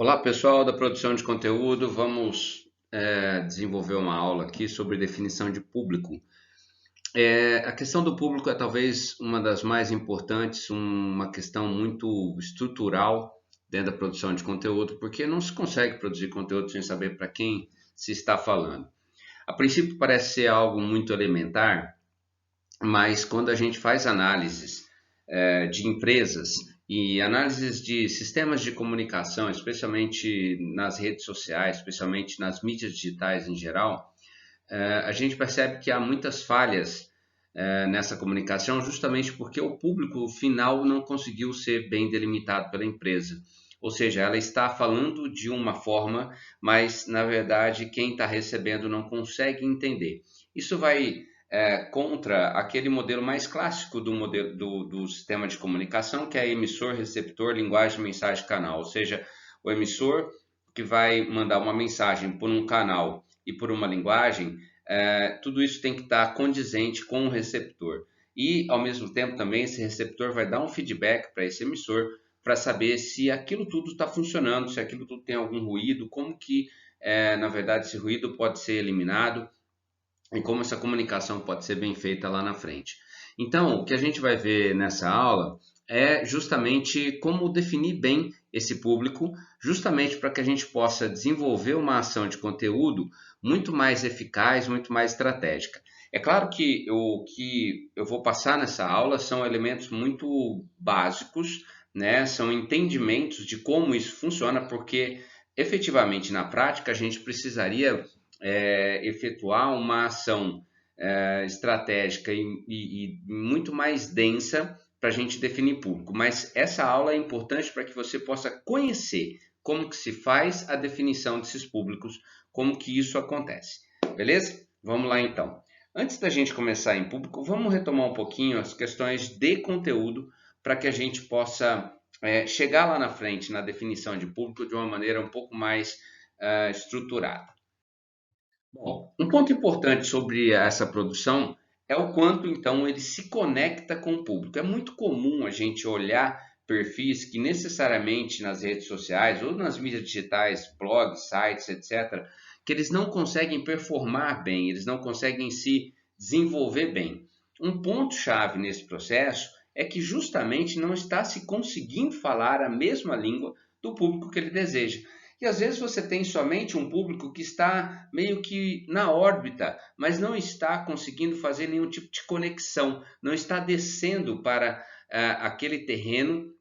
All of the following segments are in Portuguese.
Olá, pessoal da produção de conteúdo. Vamos desenvolver uma aula aqui sobre definição de público. A questão do público é talvez uma das mais importantes, uma questão muito estrutural dentro da produção de conteúdo, porque não se consegue produzir conteúdo sem saber para quem se está falando. A princípio parece ser algo muito elementar, mas quando a gente faz análises de empresas e análises de sistemas de comunicação, especialmente nas redes sociais, especialmente nas mídias digitais em geral, a gente percebe que há muitas falhas nessa comunicação, justamente porque o público final não conseguiu ser bem delimitado pela empresa. Ou seja, ela está falando de uma forma, mas na verdade quem está recebendo não consegue entender. Isso vai contra aquele modelo mais clássico do sistema de comunicação, que é emissor, receptor, linguagem, mensagem, canal. Ou seja, o emissor que vai mandar uma mensagem por um canal e por uma linguagem, tudo isso tem que estar condizente com o receptor. E, ao mesmo tempo, também esse receptor vai dar um feedback para esse emissor para saber se aquilo tudo está funcionando, se aquilo tudo tem algum ruído, como que, na verdade, esse ruído pode ser eliminado e como essa comunicação pode ser bem feita lá na frente. Então, o que a gente vai ver nessa aula é justamente como definir bem esse público, justamente para que a gente possa desenvolver uma ação de conteúdo muito mais eficaz, muito mais estratégica. É claro que o que eu vou passar nessa aula são elementos muito básicos, né? São entendimentos de como isso funciona, porque efetivamente na prática a gente precisaria efetuar uma ação estratégica e muito mais densa para a gente definir público. Mas essa aula é importante para que você possa conhecer como que se faz a definição desses públicos, como que isso acontece. Beleza? Vamos lá então. Antes da gente começar em público, vamos retomar um pouquinho as questões de conteúdo para que a gente possa chegar lá na frente na definição de público de uma maneira um pouco mais estruturada. Bom, um ponto importante sobre essa produção é o quanto então ele se conecta com o público. É muito comum a gente olhar perfis que necessariamente nas redes sociais ou nas mídias digitais, blogs, sites, etc., que eles não conseguem performar bem, eles não conseguem se desenvolver bem. Um ponto-chave nesse processo é que justamente não está se conseguindo falar a mesma língua do público que ele deseja. E às vezes você tem somente um público que está meio que na órbita, mas não está conseguindo fazer nenhum tipo de conexão, não está descendo para aquele terreno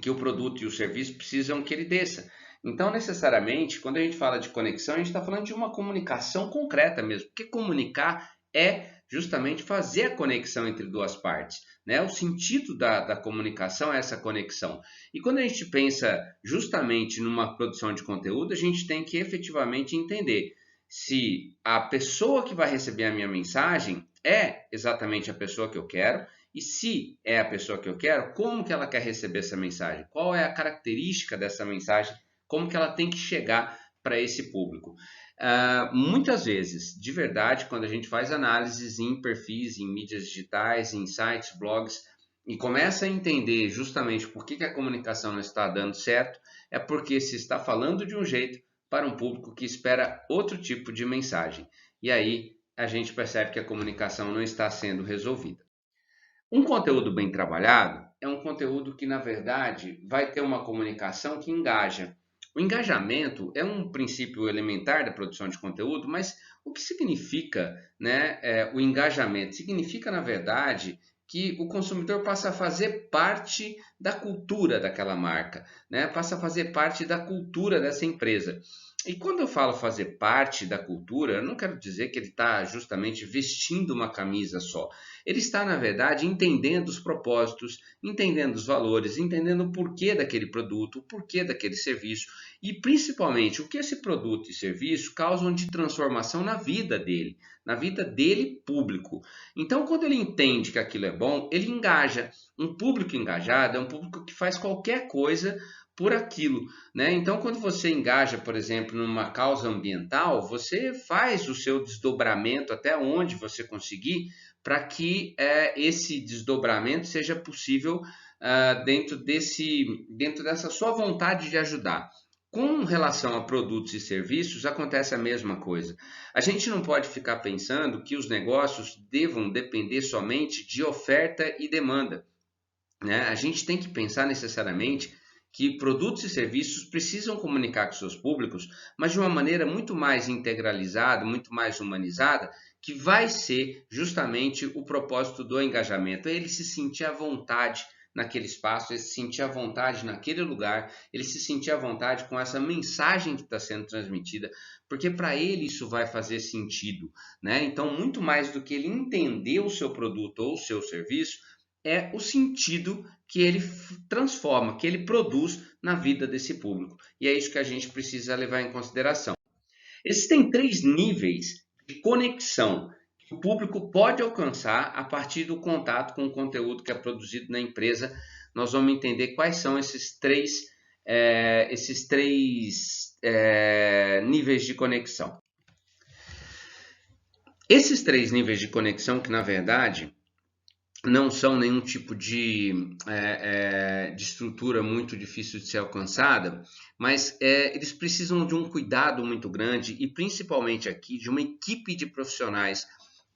que o produto e o serviço precisam que ele desça. Então, necessariamente, quando a gente fala de conexão, a gente está falando de uma comunicação concreta mesmo, porque comunicar é justamente fazer a conexão entre duas partes, né? O sentido da comunicação é essa conexão. E quando a gente pensa justamente numa produção de conteúdo, a gente tem que efetivamente entender se a pessoa que vai receber a minha mensagem é exatamente a pessoa que eu quero, e se é a pessoa que eu quero, como que ela quer receber essa mensagem? Qual é a característica dessa mensagem? Como que ela tem que chegar para esse público? Muitas vezes, de verdade, quando a gente faz análises em perfis, em mídias digitais, em sites, blogs, e começa a entender justamente por que a comunicação não está dando certo, é porque se está falando de um jeito para um público que espera outro tipo de mensagem. E aí a gente percebe que a comunicação não está sendo resolvida. Um conteúdo bem trabalhado é um conteúdo que, na verdade, vai ter uma comunicação que engaja. O engajamento é um princípio elementar da produção de conteúdo, mas o que significa, né, o engajamento? Significa, na verdade, que o consumidor passa a fazer parte da cultura daquela marca, né? Passa a fazer parte da cultura dessa empresa. E quando eu falo fazer parte da cultura, eu não quero dizer que ele está justamente vestindo uma camisa só. Ele está, na verdade, entendendo os propósitos, entendendo os valores, entendendo o porquê daquele produto, o porquê daquele serviço e, principalmente, o que esse produto e serviço causam de transformação na vida dele público. Então, quando ele entende que aquilo é bom, ele engaja. Um público engajado é um público que faz qualquer coisa por aquilo, né? Então, quando você engaja, por exemplo, numa causa ambiental, você faz o seu desdobramento até onde você conseguir para que esse desdobramento seja possível dentro dessa sua vontade de ajudar. Com relação a produtos e serviços, acontece a mesma coisa. A gente não pode ficar pensando que os negócios devam depender somente de oferta e demanda, né? A gente tem que pensar necessariamente que produtos e serviços precisam comunicar com seus públicos, mas de uma maneira muito mais integralizada, muito mais humanizada, que vai ser justamente o propósito do engajamento, é ele se sentir à vontade naquele espaço, ele se sentir à vontade naquele lugar, ele se sentir à vontade com essa mensagem que está sendo transmitida, porque para ele isso vai fazer sentido, né? Então, muito mais do que ele entender o seu produto ou o seu serviço, é o sentido que ele transforma, que ele produz na vida desse público. E é isso que a gente precisa levar em consideração. Existem 3 níveis de conexão que o público pode alcançar a partir do contato com o conteúdo que é produzido na empresa. Nós vamos entender quais são esses três níveis de conexão. Esses 3 níveis de conexão, que na verdade não são nenhum tipo de estrutura muito difícil de ser alcançada, mas eles precisam de um cuidado muito grande e principalmente aqui de uma equipe de profissionais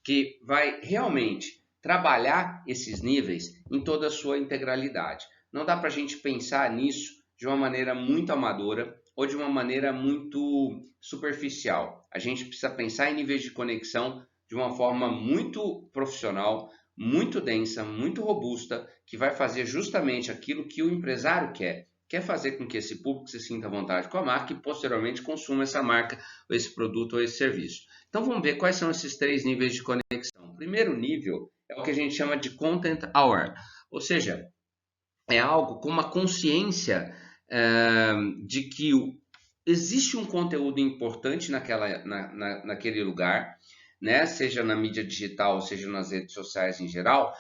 que vai realmente trabalhar esses níveis em toda a sua integralidade. Não dá para a gente pensar nisso de uma maneira muito amadora ou de uma maneira muito superficial. A gente precisa pensar em níveis de conexão de uma forma muito profissional, muito densa, muito robusta, que vai fazer justamente aquilo que o empresário quer fazer com que esse público se sinta à vontade com a marca e posteriormente consuma essa marca, ou esse produto ou esse serviço. Então vamos ver quais são esses 3 níveis de conexão. O primeiro nível é o que a gente chama de Content Aware, ou seja, é algo com uma consciência de que existe um conteúdo importante naquele lugar, né? Seja na mídia digital, seja nas redes sociais em geral,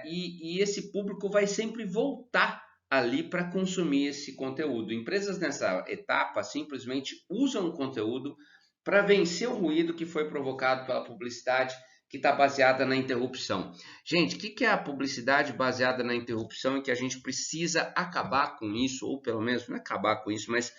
e esse público vai sempre voltar ali para consumir esse conteúdo. Empresas nessa etapa simplesmente usam o conteúdo para vencer o ruído que foi provocado pela publicidade que está baseada na interrupção. Gente, o que é a publicidade baseada na interrupção e que a gente precisa acabar com isso, ou pelo menos não acabar com isso, mas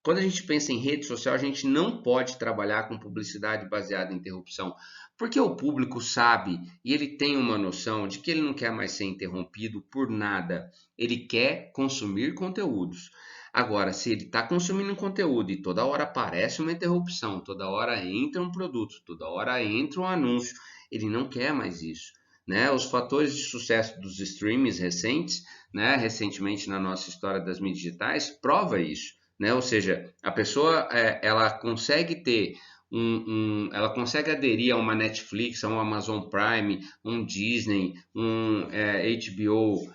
quando a gente pensa em rede social, a gente não pode trabalhar com publicidade baseada em interrupção, porque o público sabe e ele tem uma noção de que ele não quer mais ser interrompido por nada, ele quer consumir conteúdos. Agora, se ele está consumindo conteúdo e toda hora aparece uma interrupção, toda hora entra um produto, toda hora entra um anúncio, ele não quer mais isso. Né? Os fatores de sucesso dos streamings recentes, né, recentemente na nossa história das mídias digitais, prova isso. Né? Ou seja, a pessoa ela consegue ter ela consegue aderir a uma Netflix, a um Amazon Prime, um Disney, um HBO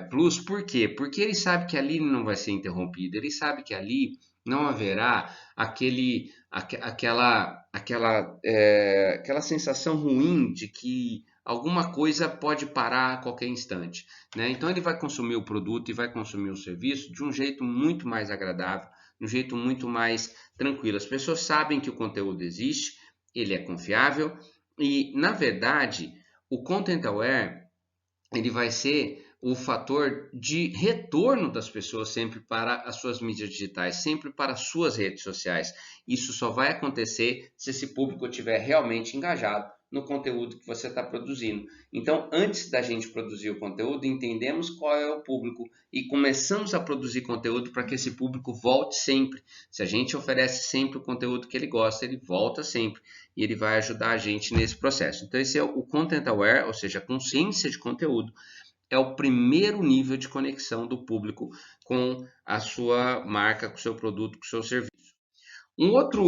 Plus. Por quê? Porque ele sabe que ali não vai ser interrompido, ele sabe que ali não haverá aquela sensação ruim de que alguma coisa pode parar a qualquer instante, né? Então ele vai consumir o produto e vai consumir o serviço de um jeito muito mais agradável, de um jeito muito mais tranquilo. As pessoas sabem que o conteúdo existe, ele é confiável e, na verdade, o Content Aware ele vai ser o fator de retorno das pessoas sempre para as suas mídias digitais, sempre para as suas redes sociais. Isso só vai acontecer se esse público estiver realmente engajado no conteúdo que você está produzindo. Então, antes da gente produzir o conteúdo, entendemos qual é o público e começamos a produzir conteúdo para que esse público volte sempre. Se a gente oferece sempre o conteúdo que ele gosta, ele volta sempre e ele vai ajudar a gente nesse processo. Então, esse é o Content Aware, ou seja, a consciência de conteúdo. É o primeiro nível de conexão do público com a sua marca, com o seu produto, com o seu serviço. Um outro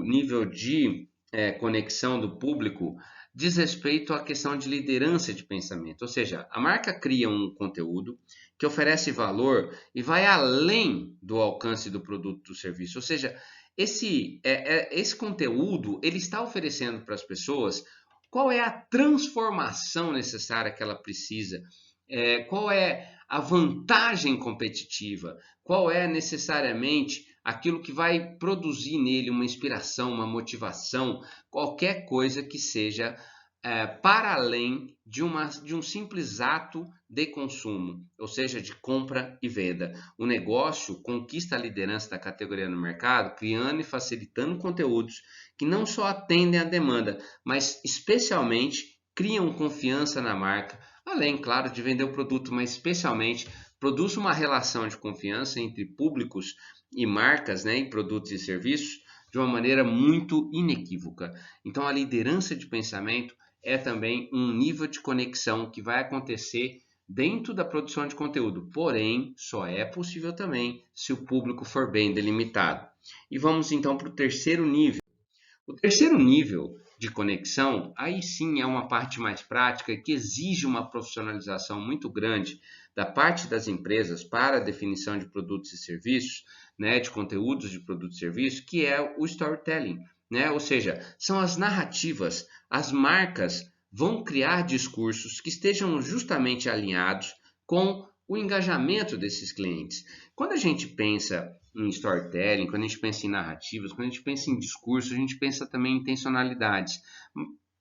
nível de conexão do público diz respeito à questão de liderança de pensamento, ou seja, a marca cria um conteúdo que oferece valor e vai além do alcance do produto ou do serviço, ou seja, esse conteúdo ele está oferecendo para as pessoas qual é a transformação necessária que ela precisa, qual é a vantagem competitiva, qual é necessariamente aquilo que vai produzir nele uma inspiração, uma motivação, qualquer coisa que seja para além de um simples ato de consumo, ou seja, de compra e venda. O negócio conquista a liderança da categoria no mercado, criando e facilitando conteúdos que não só atendem à demanda, mas especialmente criam confiança na marca, além, claro, de vender o produto, mas especialmente produz uma relação de confiança entre públicos e marcas, né, em produtos e serviços, de uma maneira muito inequívoca. Então, a liderança de pensamento é também um nível de conexão que vai acontecer dentro da produção de conteúdo, porém, só é possível também se o público for bem delimitado. E vamos então para o terceiro nível. O terceiro nível de conexão, aí sim é uma parte mais prática que exige uma profissionalização muito grande da parte das empresas para a definição de produtos e serviços, né, de conteúdos de produtos e serviços, que é o storytelling, né? Ou seja, são as narrativas, as marcas vão criar discursos que estejam justamente alinhados com o engajamento desses clientes. Quando a gente pensa em storytelling, quando a gente pensa em narrativas, quando a gente pensa em discurso, a gente pensa também em intencionalidades.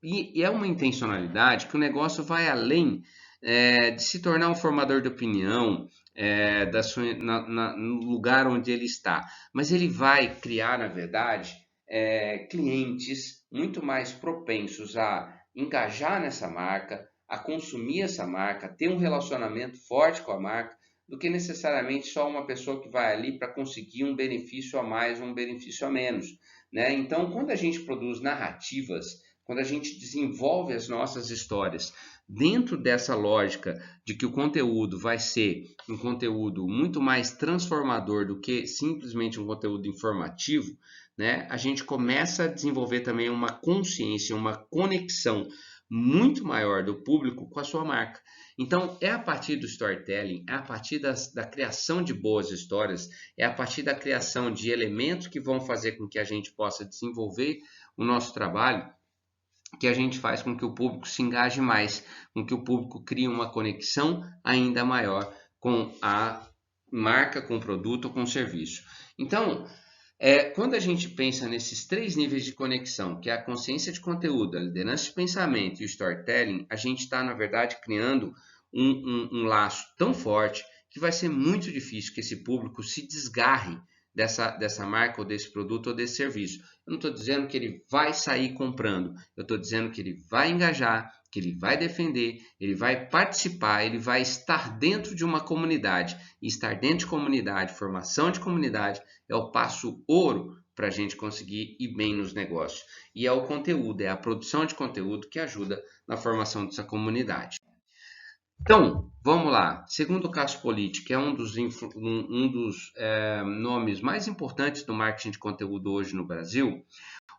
E é uma intencionalidade que o negócio vai além de se tornar um formador de opinião no lugar onde ele está. Mas ele vai criar, na verdade, clientes muito mais propensos a engajar nessa marca, a consumir essa marca, ter um relacionamento forte com a marca, do que necessariamente só uma pessoa que vai ali para conseguir um benefício a mais ou um benefício a menos, né? Então, quando a gente produz narrativas, quando a gente desenvolve as nossas histórias dentro dessa lógica de que o conteúdo vai ser um conteúdo muito mais transformador do que simplesmente um conteúdo informativo, né? A gente começa a desenvolver também uma consciência, uma conexão muito maior do público com a sua marca. Então, é a partir do storytelling, é a partir da criação de boas histórias, é a partir da criação de elementos que vão fazer com que a gente possa desenvolver o nosso trabalho, que a gente faz com que o público se engaje mais, com que o público crie uma conexão ainda maior com a marca, com o produto ou com o serviço. Então, quando a gente pensa nesses três níveis de conexão, que é a consciência de conteúdo, a liderança de pensamento e o storytelling, a gente está, na verdade, criando um laço tão forte que vai ser muito difícil que esse público se desgarre dessa marca ou desse produto ou desse serviço. Eu não estou dizendo que ele vai sair comprando, eu estou dizendo que ele vai engajar, que ele vai defender, ele vai participar, ele vai estar dentro de uma comunidade. E estar dentro de comunidade, formação de comunidade, é o passo ouro para a gente conseguir ir bem nos negócios. E é o conteúdo, é a produção de conteúdo que ajuda na formação dessa comunidade. Então, vamos lá. Segundo o Caso Politi, que é um dos nomes mais importantes do marketing de conteúdo hoje no Brasil,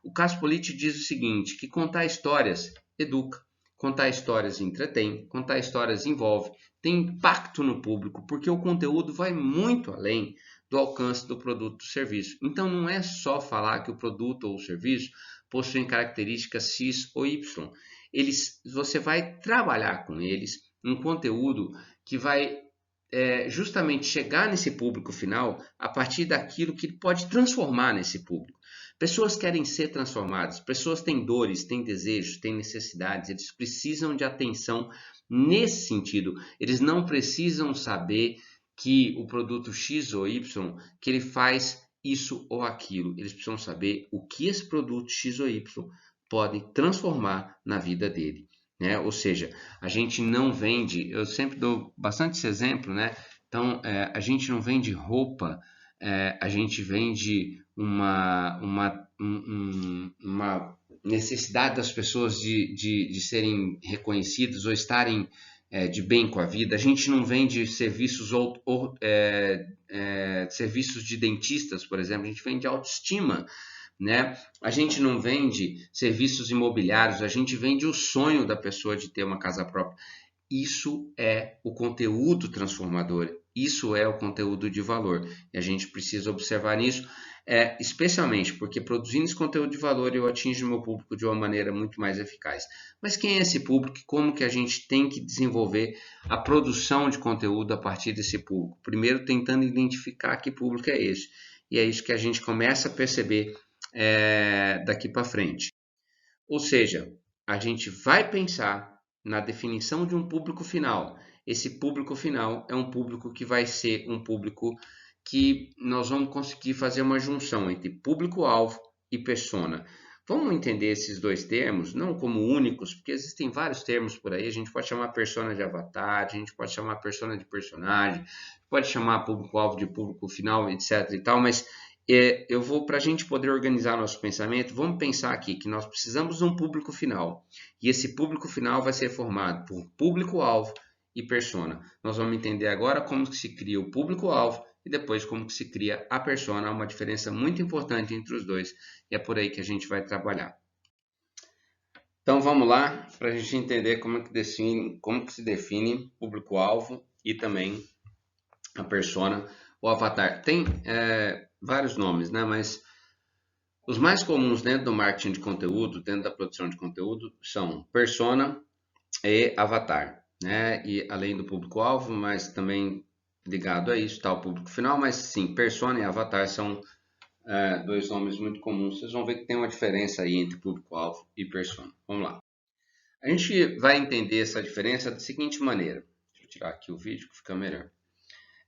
o Caso Politi diz o seguinte, que contar histórias educa, contar histórias entretém, contar histórias envolve, tem impacto no público, porque o conteúdo vai muito além do alcance do produto ou serviço. Então, não é só falar que o produto ou o serviço possuem características X ou Y. Você vai trabalhar com eles um conteúdo que vai justamente chegar nesse público final a partir daquilo que ele pode transformar nesse público. Pessoas querem ser transformadas, pessoas têm dores, têm desejos, têm necessidades, eles precisam de atenção nesse sentido. Eles não precisam saber que o produto X ou Y, que ele faz isso ou aquilo. Eles precisam saber o que esse produto X ou Y pode transformar na vida dele. Né? Ou seja, a gente não vende, eu sempre dou bastante esse exemplo, né? Então, a gente não vende roupa, a gente vende uma necessidade das pessoas de serem reconhecidas ou estarem de bem com a vida. A gente não vende serviços serviços de dentistas, por exemplo, a gente vende autoestima. Né? A gente não vende serviços imobiliários, a gente vende o sonho da pessoa de ter uma casa própria. Isso é o conteúdo transformador, isso é o conteúdo de valor. E a gente precisa observar isso, especialmente porque produzindo esse conteúdo de valor eu atingo o meu público de uma maneira muito mais eficaz. Mas quem é esse público e como que a gente tem que desenvolver a produção de conteúdo a partir desse público? Primeiro tentando identificar que público é esse. E é isso que a gente começa a perceber daqui para frente. Ou seja, a gente vai pensar na definição de um público final esse público final é um público que vai ser um público que nós vamos conseguir fazer uma junção entre público-alvo e persona. Vamos entender esses dois termos, não como únicos, porque existem vários termos por aí. A gente pode chamar persona de avatar, a gente pode chamar persona de personagem, pode chamar público-alvo de público final, etc. e tal, mas eu vou, para a gente poder organizar nosso pensamento, vamos pensar aqui que nós precisamos de um público final. E esse público final vai ser formado por público-alvo e persona. Nós vamos entender agora como que se cria o público-alvo e depois como que se cria a persona. Há uma diferença muito importante entre os dois e é por aí que a gente vai trabalhar. Então vamos lá para a gente entender como que se define público-alvo e também a persona, o avatar. Tem vários nomes, né? Mas os mais comuns dentro do marketing de conteúdo, dentro da produção de conteúdo, são persona e avatar, né? E além do público-alvo, mas também ligado a isso está o público final, mas sim, persona e avatar são dois nomes muito comuns. Vocês vão ver que tem uma diferença aí entre público-alvo e persona. Vamos lá. A gente vai entender essa diferença da seguinte maneira. Deixa eu tirar aqui o vídeo que fica melhor.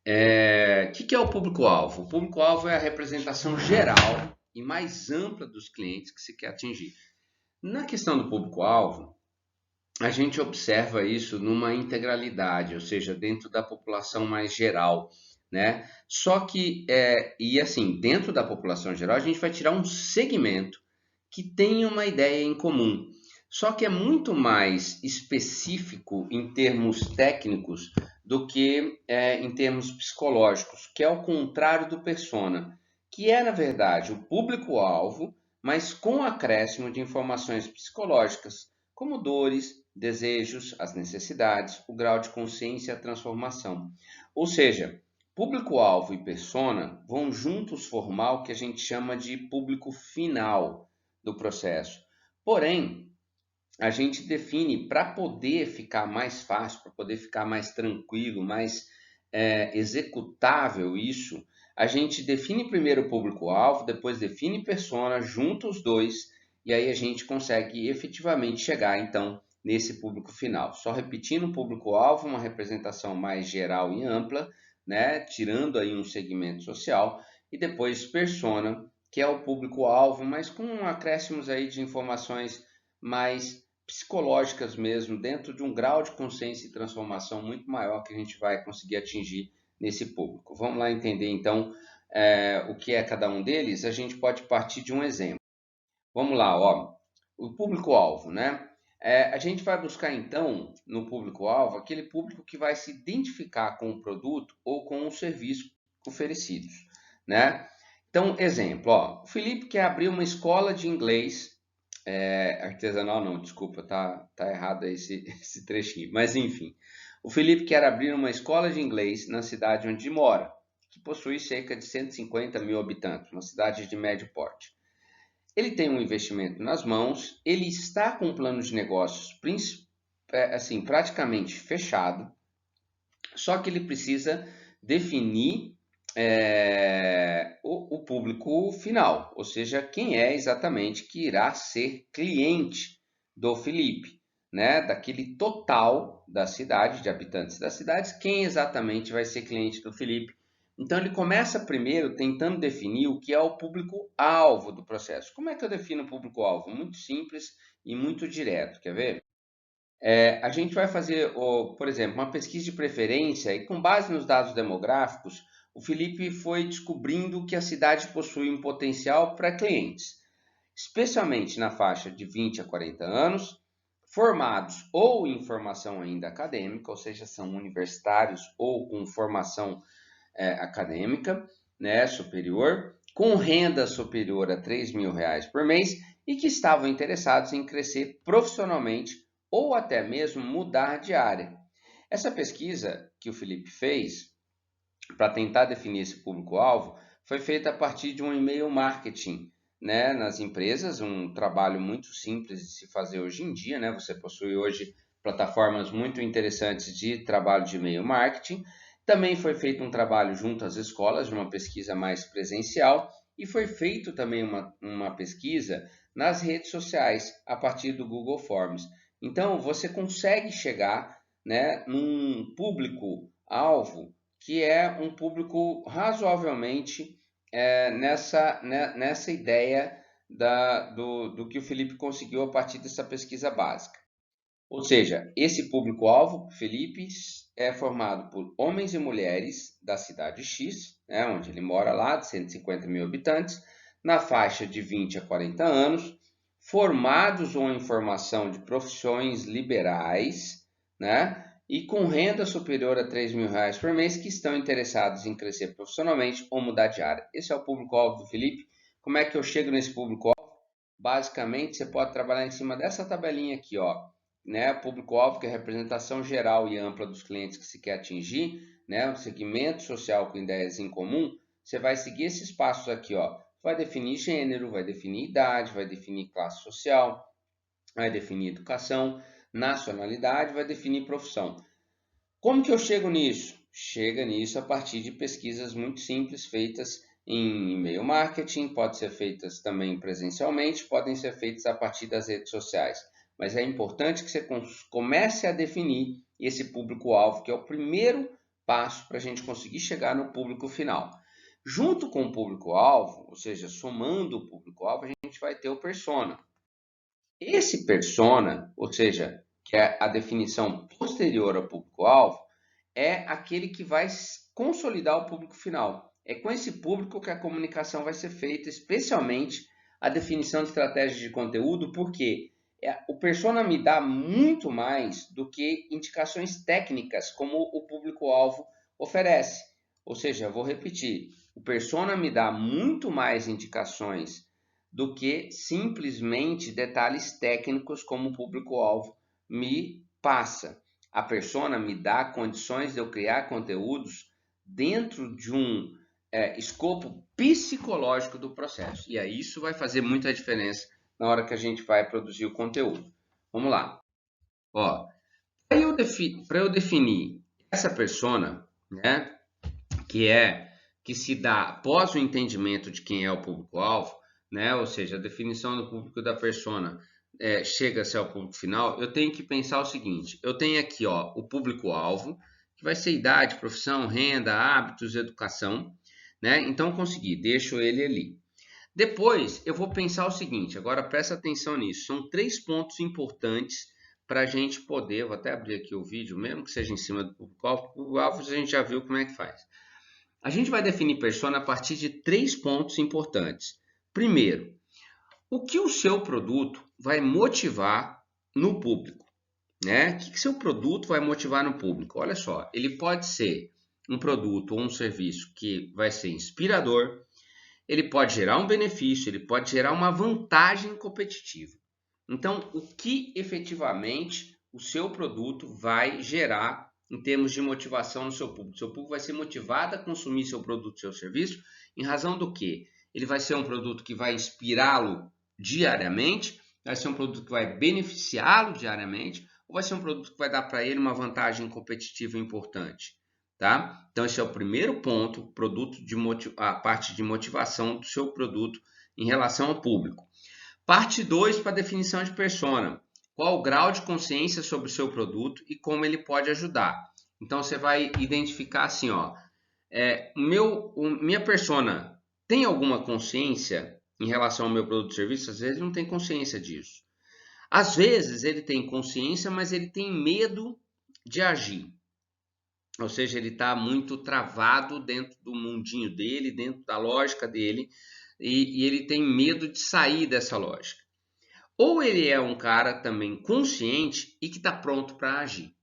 O que é o público-alvo? O público-alvo é a representação geral e mais ampla dos clientes que se quer atingir. Na questão do público-alvo, a gente observa isso numa integralidade, ou seja, dentro da população mais geral, né? Só que, e assim, dentro da população geral, a gente vai tirar um segmento que tem uma ideia em comum. Só que é muito mais específico em termos técnicos do que em termos psicológicos, que é o contrário do persona, que é, na verdade, o público-alvo, mas com acréscimo de informações psicológicas, como dores, desejos, as necessidades, o grau de consciência e a transformação. Ou seja, público-alvo e persona vão juntos formar o que a gente chama de público final do processo. Porém, a gente define para poder ficar mais fácil, para poder ficar mais tranquilo, mais executável isso, a gente define primeiro o público-alvo, depois define persona, junta os dois, e aí a gente consegue efetivamente chegar, então, nesse público final. Só repetindo o público-alvo, uma representação mais geral e ampla, né, tirando aí um segmento social, e depois persona, que é o público-alvo, mas com acréscimos aí de informações mais psicológicas mesmo, dentro de um grau de consciência e transformação muito maior que a gente vai conseguir atingir nesse público. Vamos lá entender então o que é cada um deles. A gente pode partir de um exemplo. Vamos lá, ó, o público-alvo, né? A gente vai buscar então no público-alvo aquele público que vai se identificar com o produto ou com o serviço oferecidos, né? Então, exemplo, ó, o Felipe quer abrir uma escola de inglês artesanal não, desculpa, tá errado esse trechinho. Mas enfim, o Felipe quer abrir uma escola de inglês na cidade onde mora, que possui cerca de 150 mil habitantes, uma cidade de médio porte. Ele tem um investimento nas mãos, ele está com um plano de negócios assim, praticamente fechado, só que ele precisa definir o público final, ou seja, quem é exatamente que irá ser cliente do Felipe, né? Daquele total da cidade, de habitantes das cidades, quem exatamente vai ser cliente do Felipe. Então ele começa primeiro tentando definir o que é o público-alvo do processo. Como é que eu defino o público-alvo? Muito simples e muito direto, quer ver? A gente vai fazer, por exemplo, uma pesquisa de preferência e com base nos dados demográficos, o Felipe foi descobrindo que a cidade possui um potencial para clientes, especialmente na faixa de 20 a 40 anos, formados ou em formação ainda acadêmica, ou seja, são universitários ou com formação acadêmica, né, superior, com renda superior a R$ 3.000 por mês e que estavam interessados em crescer profissionalmente ou até mesmo mudar de área. Essa pesquisa que o Felipe fez para tentar definir esse público-alvo foi feita a partir de um e-mail marketing, né, nas empresas, um trabalho muito simples de se fazer hoje em dia, né? Você possui hoje plataformas muito interessantes de trabalho de e-mail marketing. Também foi feito um trabalho junto às escolas, de uma pesquisa mais presencial, e foi feito também uma pesquisa nas redes sociais, a partir do Google Forms. Então, você consegue chegar né, num público-alvo que é um público razoavelmente nessa ideia do que o Felipe conseguiu a partir dessa pesquisa básica. Ou seja, esse público-alvo, Felipe, é formado por homens e mulheres da cidade X, né, onde ele mora lá, de 150 mil habitantes, na faixa de 20 a 40 anos, formados ou em formação de profissões liberais, né, e com renda superior a 3 mil reais por mês, que estão interessados em crescer profissionalmente ou mudar de área. Esse é o público-alvo do Felipe. Como é que eu chego nesse público-alvo? Basicamente, você pode trabalhar em cima dessa tabelinha aqui, ó, né? Público-alvo, que é a representação geral e ampla dos clientes que se quer atingir, né? Um segmento social com ideias em comum. Você vai seguir esses passos aqui, ó. Vai definir gênero, vai definir idade, vai definir classe social, vai definir educação, nacionalidade, vai definir profissão. Como que eu chego nisso? Chega nisso a partir de pesquisas muito simples feitas em e-mail marketing, pode ser feitas também presencialmente, podem ser feitas a partir das redes sociais. Mas é importante que você comece a definir esse público-alvo, que é o primeiro passo para a gente conseguir chegar no público final. Junto com o público-alvo, ou seja, somando o público-alvo, a gente vai ter o persona. Esse persona, ou seja, que é a definição posterior ao público-alvo, é aquele que vai consolidar o público final. É com esse público que a comunicação vai ser feita, especialmente a definição de estratégias de conteúdo, porque o persona me dá muito mais do que indicações técnicas como o público-alvo oferece. Ou seja, vou repetir, o persona me dá muito mais indicações do que simplesmente detalhes técnicos como o público-alvo me passa. A persona me dá condições de eu criar conteúdos dentro de um escopo psicológico do processo. E aí isso vai fazer muita diferença na hora que a gente vai produzir o conteúdo. Vamos lá. Ó, para eu definir essa persona, né, que se dá após o entendimento de quem é o público-alvo, né, ou seja, a definição do público da persona chega-se ao público final, eu tenho que pensar o seguinte: eu tenho aqui, ó, o público-alvo, que vai ser idade, profissão, renda, hábitos, educação, né? Então consegui, deixo ele ali. Depois eu vou pensar o seguinte, agora presta atenção nisso, são 3 pontos importantes para a gente poder, vou até abrir aqui o vídeo, mesmo que seja em cima do público-alvo, a gente já viu como é que faz. A gente vai definir persona a partir de 3 pontos importantes. Primeiro, o que o seu produto vai motivar no público, né? O que seu produto vai motivar no público? Olha só, ele pode ser um produto ou um serviço que vai ser inspirador, ele pode gerar um benefício, ele pode gerar uma vantagem competitiva. Então, o que efetivamente o seu produto vai gerar em termos de motivação no seu público? Seu público vai ser motivado a consumir seu produto, seu serviço, em razão do quê? Ele vai ser um produto que vai inspirá-lo diariamente, vai ser um produto que vai beneficiá-lo diariamente, ou vai ser um produto que vai dar para ele uma vantagem competitiva importante, tá? Então esse é o primeiro ponto, a parte de motivação do seu produto em relação ao público. Parte 2 para definição de persona. Qual o grau de consciência sobre o seu produto e como ele pode ajudar. Então você vai identificar assim, ó, minha persona tem alguma consciência em relação ao meu produto ou serviço? Às vezes não tem consciência disso. Às vezes ele tem consciência, mas ele tem medo de agir. Ou seja, ele está muito travado dentro do mundinho dele, dentro da lógica dele, e ele tem medo de sair dessa lógica. Ou ele é um cara também consciente e que está pronto para agir.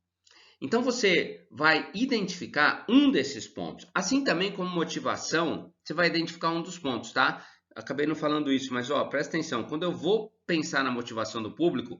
Então você vai identificar um desses pontos. Assim também como motivação, você vai identificar um dos pontos, tá? Acabei não falando isso, mas ó, presta atenção. Quando eu vou pensar na motivação do público,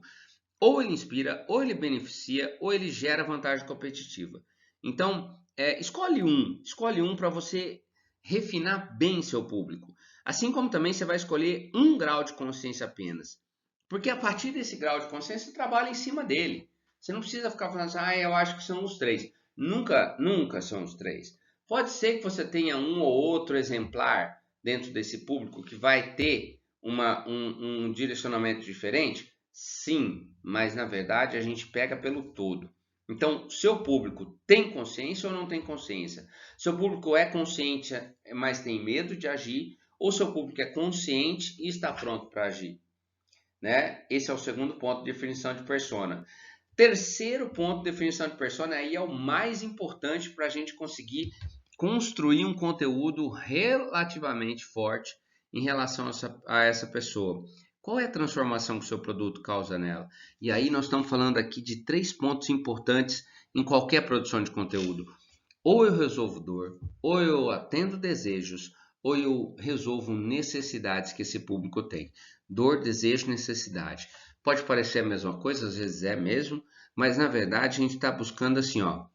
ou ele inspira, ou ele beneficia, ou ele gera vantagem competitiva. Então, escolhe um para você refinar bem seu público. Assim como também você vai escolher um grau de consciência apenas. Porque a partir desse grau de consciência, você trabalha em cima dele. Você não precisa ficar falando assim, eu acho que são os 3. Nunca, nunca são os 3. Pode ser que você tenha um ou outro exemplar dentro desse público que vai ter um direcionamento diferente. Sim, mas na verdade a gente pega pelo todo. Então, seu público tem consciência ou não tem consciência? Seu público é consciente, mas tem medo de agir, ou seu público é consciente e está pronto para agir? Né? Esse é o segundo ponto de definição de persona. Terceiro ponto de definição de persona aí é o mais importante para a gente conseguir construir um conteúdo relativamente forte em relação a essa pessoa. Qual é a transformação que o seu produto causa nela? E aí nós estamos falando aqui de 3 pontos importantes em qualquer produção de conteúdo. Ou eu resolvo dor, ou eu atendo desejos, ou eu resolvo necessidades que esse público tem. Dor, desejo, necessidade. Pode parecer a mesma coisa, às vezes é mesmo, mas na verdade a gente está buscando assim, ó,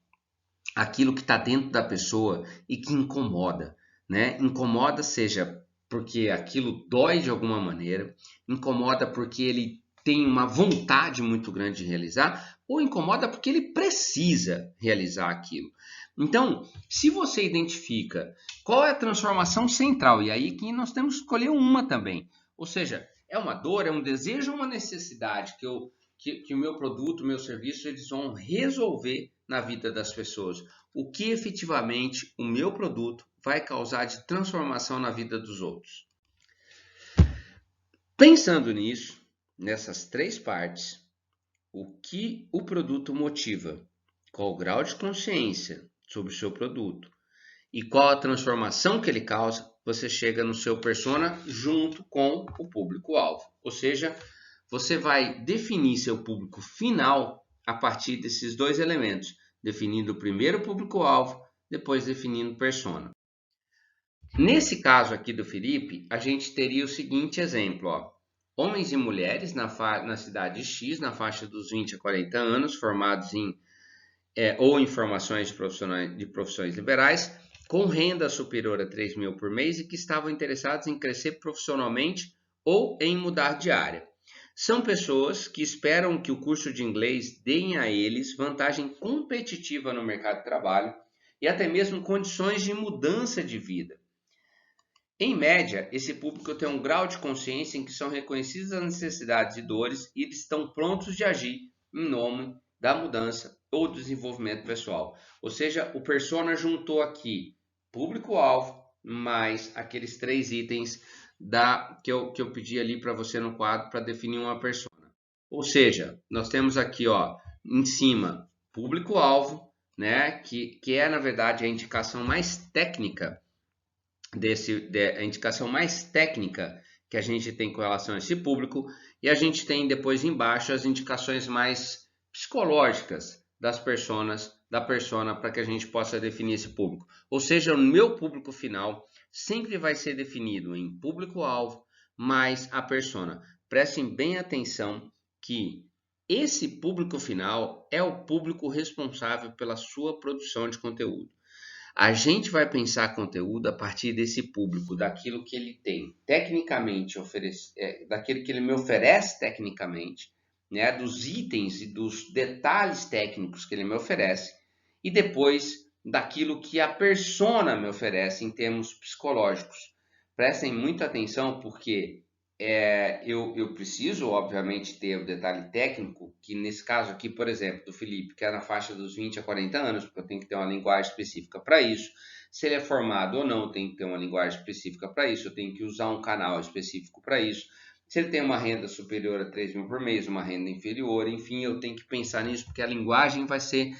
aquilo que está dentro da pessoa e que incomoda, né? Incomoda seja porque aquilo dói de alguma maneira, incomoda porque ele tem uma vontade muito grande de realizar, ou incomoda porque ele precisa realizar aquilo. Então, se você identifica qual é a transformação central, e aí que nós temos que escolher uma também, ou seja, é uma dor, é um desejo ou uma necessidade que o meu produto, o meu serviço, eles vão resolver na vida das pessoas. O que efetivamente o meu produto vai causar de transformação na vida dos outros. Pensando nisso, nessas 3 partes, o que o produto motiva, qual o grau de consciência sobre o seu produto e qual a transformação que ele causa, você chega no seu persona junto com o público-alvo. Ou seja, você vai definir seu público final a partir desses 2 elementos, definindo o primeiro público-alvo, depois definindo persona. Nesse caso aqui do Felipe, a gente teria o seguinte exemplo, ó. Homens e mulheres na cidade X, na faixa dos 20 a 40 anos, formados ou em formações de profissões liberais, com renda superior a 3 mil por mês e que estavam interessados em crescer profissionalmente ou em mudar de área. São pessoas que esperam que o curso de inglês dê a eles vantagem competitiva no mercado de trabalho e até mesmo condições de mudança de vida. Em média, esse público tem um grau de consciência em que são reconhecidas as necessidades e dores e eles estão prontos de agir em nome da mudança ou desenvolvimento pessoal. Ou seja, o persona juntou aqui público-alvo mais aqueles 3 itens que eu pedi ali para você no quadro para definir uma persona. Ou seja, nós temos aqui ó, em cima público-alvo, né, que é na verdade a indicação mais técnica a indicação mais técnica que a gente tem com relação a esse público, e a gente tem depois embaixo as indicações mais psicológicas das personas, da persona, para que a gente possa definir esse público. Ou seja, o meu público final sempre vai ser definido em público-alvo mais a persona. Prestem bem atenção que esse público final é o público responsável pela sua produção de conteúdo. A gente vai pensar conteúdo a partir desse público, daquilo que ele tem tecnicamente, daquilo que ele me oferece tecnicamente, né, dos itens e dos detalhes técnicos que ele me oferece, e depois daquilo que a persona me oferece em termos psicológicos. Prestem muita atenção porque eu preciso, obviamente, ter o detalhe técnico, que nesse caso aqui, por exemplo, do Felipe, que é na faixa dos 20 a 40 anos, porque eu tenho que ter uma linguagem específica para isso. Se ele é formado ou não, eu tenho que ter uma linguagem específica para isso, eu tenho que usar um canal específico para isso. Se ele tem uma renda superior a 3 mil por mês, uma renda inferior, enfim, eu tenho que pensar nisso, porque a linguagem vai ser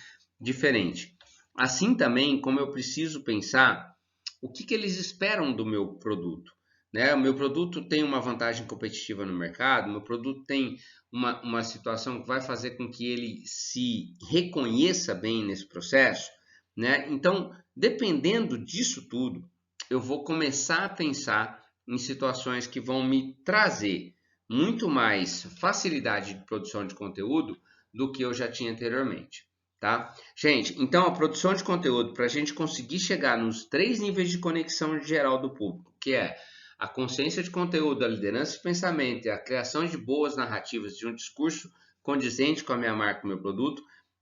diferente. Assim também, como eu preciso pensar o que eles esperam do meu produto. Né? O meu produto tem uma vantagem competitiva no mercado, o meu produto tem uma situação que vai fazer com que ele se reconheça bem nesse processo. Né? Então, dependendo disso tudo, eu vou começar a pensar em situações que vão me trazer muito mais facilidade de produção de conteúdo do que eu já tinha anteriormente. Tá? Gente, então a produção de conteúdo, para a gente conseguir chegar nos 3 níveis de conexão geral do público, que é a consciência de conteúdo, a liderança de pensamento e a criação de boas narrativas de um discurso condizente com a minha marca e o meu produto,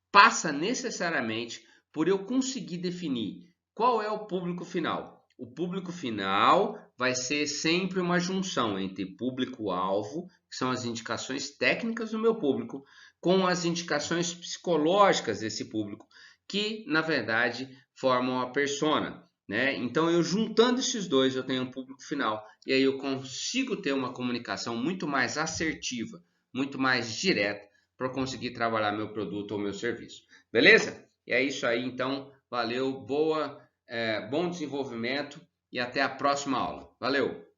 passa necessariamente por eu conseguir definir qual é o público final. O público final vai ser sempre uma junção entre público-alvo, que são as indicações técnicas do meu público, com as indicações psicológicas desse público, que na verdade formam a persona, né? Então eu juntando esses dois eu tenho um público final e aí eu consigo ter uma comunicação muito mais assertiva, muito mais direta para conseguir trabalhar meu produto ou meu serviço. Beleza? E é isso aí, então. Valeu, bom desenvolvimento e até a próxima aula. Valeu!